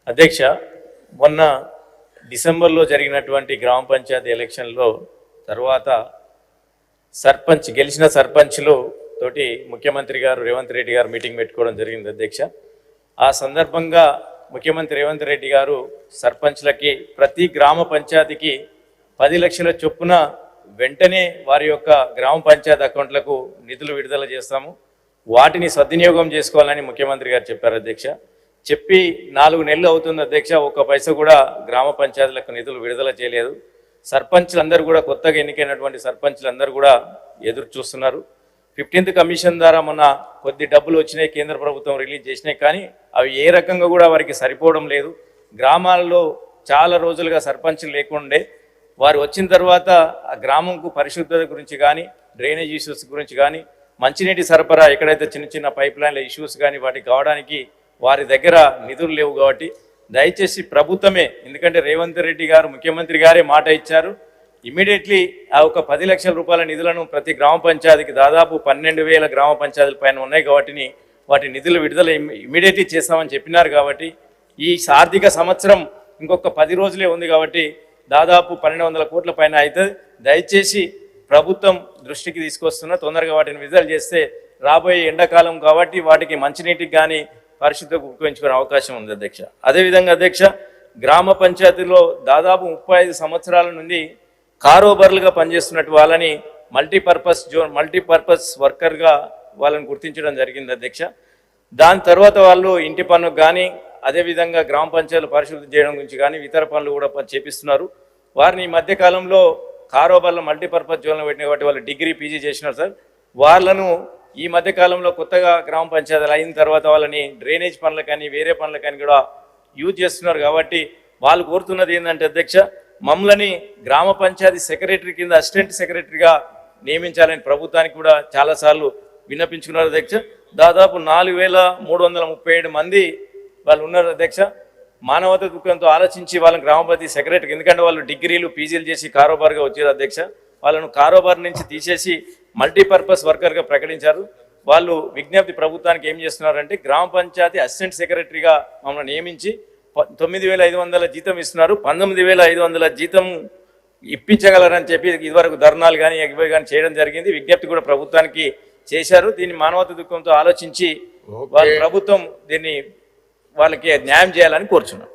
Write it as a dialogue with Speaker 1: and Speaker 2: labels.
Speaker 1: అధ్యక్ష, మొన్న డిసెంబర్లో జరిగినటువంటి గ్రామ పంచాయతీ ఎలక్షన్లో తర్వాత గెలిచిన సర్పంచ్లు తోటి ముఖ్యమంత్రి గారు రేవంత్ రెడ్డి గారు మీటింగ్ పెట్టుకోవడం జరిగింది అధ్యక్ష. ఆ సందర్భంగా ముఖ్యమంత్రి రేవంత్ రెడ్డి గారు సర్పంచ్లకి ప్రతి గ్రామ పంచాయతీకి 10 లక్షల చొప్పున వెంటనే వారి యొక్క గ్రామ పంచాయతీ అకౌంట్లకు నిధులు విడుదల చేస్తాము, వాటిని సద్వినియోగం చేసుకోవాలని ముఖ్యమంత్రి గారు చెప్పారు అధ్యక్ష. చెప్పి 4 నెలలు అవుతుంది అధ్యక్ష, ఒక్క పైసా కూడా గ్రామ పంచాయతీలకు నిధులు విడుదల చేయలేదు. సర్పంచ్లందరూ కూడా కొత్తగా ఎన్నికైనటువంటి సర్పంచ్లందరూ కూడా ఎదురు చూస్తున్నారు. 15th కమిషన్ ద్వారా మొన్న కొద్ది డబ్బులు వచ్చినాయి, కేంద్ర ప్రభుత్వం రిలీజ్ చేసినాయి, కానీ అవి ఏ రకంగా కూడా వారికి సరిపోవడం లేదు. గ్రామాల్లో చాలా రోజులుగా సర్పంచ్లు లేకుండే వారు వచ్చిన తర్వాత ఆ గ్రామంకు పరిశుభ్రత గురించి కానీ, డ్రైనేజ్ ఇష్యూస్ గురించి కానీ, మంచినీటి సరఫరా ఎక్కడైతే చిన్న చిన్న పైప్ లైన్ల ఇష్యూస్ కానీ వాటికి కావడానికి వారి దగ్గర నిధులు లేవు. కాబట్టి దయచేసి ప్రభుత్వమే, ఎందుకంటే రేవంత్ రెడ్డి గారు ముఖ్యమంత్రి గారే మాట ఇచ్చారు, ఇమీడియట్లీ ఆ ఒక 10 లక్షల రూపాయల నిధులను ప్రతి గ్రామ పంచాయతీకి దాదాపు 12,000 గ్రామ పంచాయతీల పైన ఉన్నాయి కాబట్టి వాటి నిధులు విడుదల ఇమీడియట్లీ చేస్తామని చెప్పినారు. కాబట్టి ఈ ఆర్థిక సంవత్సరం ఇంకొక 10 రోజులే ఉంది కాబట్టి దాదాపు 1,200 కోట్ల పైన అయితే దయచేసి ప్రభుత్వం దృష్టికి తీసుకొస్తున్నా, తొందరగా వాటిని విడుదల చేస్తే రాబోయే ఎండాకాలం కాబట్టి వాటికి మంచినీటికి కానీ పరిశుద్ధంగా ఉపయోగించుకునే అవకాశం ఉంది అధ్యక్ష. అదేవిధంగా అధ్యక్ష, గ్రామ పంచాయతీలో దాదాపు 35 సంవత్సరాల నుండి కారోబార్లుగా పనిచేస్తున్నట్టు వాళ్ళని మల్టీపర్పస్ వర్కర్గా వాళ్ళని గుర్తించడం జరిగింది అధ్యక్ష. దాని తర్వాత వాళ్ళు ఇంటి పన్నుకు కానీ, అదేవిధంగా గ్రామ పంచాయతీలు పరిశుద్ధి చేయడం గురించి కానీ ఇతర పనులు కూడా చేపిస్తున్నారు. వారిని ఈ మధ్యకాలంలో కారోబార్లో మల్టీపర్పస్ జోన్లో పెట్టిన కాబట్టి వాళ్ళు డిగ్రీ పీజీ చేసినారు సార్. వాళ్ళను ఈ మధ్యకాలంలో కొత్తగా గ్రామ పంచాయతీలు అయిన తర్వాత వాళ్ళని డ్రైనేజ్ పనులకని వేరే పనులకని కూడా యూజ్ చేస్తున్నారు. కాబట్టి వాళ్ళు కోరుతున్నది ఏంటంటే అధ్యక్ష, మమ్మల్ని గ్రామ పంచాయతీ సెక్రటరీ కింద అసిస్టెంట్ సెక్రటరీగా నియమించాలని ప్రభుత్వానికి కూడా చాలాసార్లు విన్నపించుకున్నారు అధ్యక్ష. దాదాపు 4,337 మంది వాళ్ళు ఉన్నారు అధ్యక్ష. మానవత దృక్పథంతో ఆలోచించి వాళ్ళని గ్రామ పంచాయతీ సెక్రటరీ, ఎందుకంటే వాళ్ళు డిగ్రీలు పీజీలు చేసి కారోబార్గా వచ్చారు అధ్యక్ష, వాళ్ళను కారోబార్ నుంచి తీసేసి మల్టీపర్పస్ వర్కర్గా ప్రకటించారు. వాళ్ళు విజ్ఞప్తి ప్రభుత్వానికి ఏం చేస్తున్నారంటే గ్రామ పంచాయతీ అసిస్టెంట్ సెక్రటరీగా మమ్మల్ని నియమించి 9,500 జీతం ఇస్తున్నారు, 19,500 జీతం ఇప్పించగలరని చెప్పి ఇదివరకు ధర్నాలు కానీ ఎగిపోయి కానీ చేయడం జరిగింది. విజ్ఞప్తి కూడా ప్రభుత్వానికి చేశారు. దీన్ని మానవత దుఃఖంతో ఆలోచించి వాళ్ళ ప్రభుత్వం దీన్ని వాళ్ళకి న్యాయం చేయాలని కోరుచున్నాం.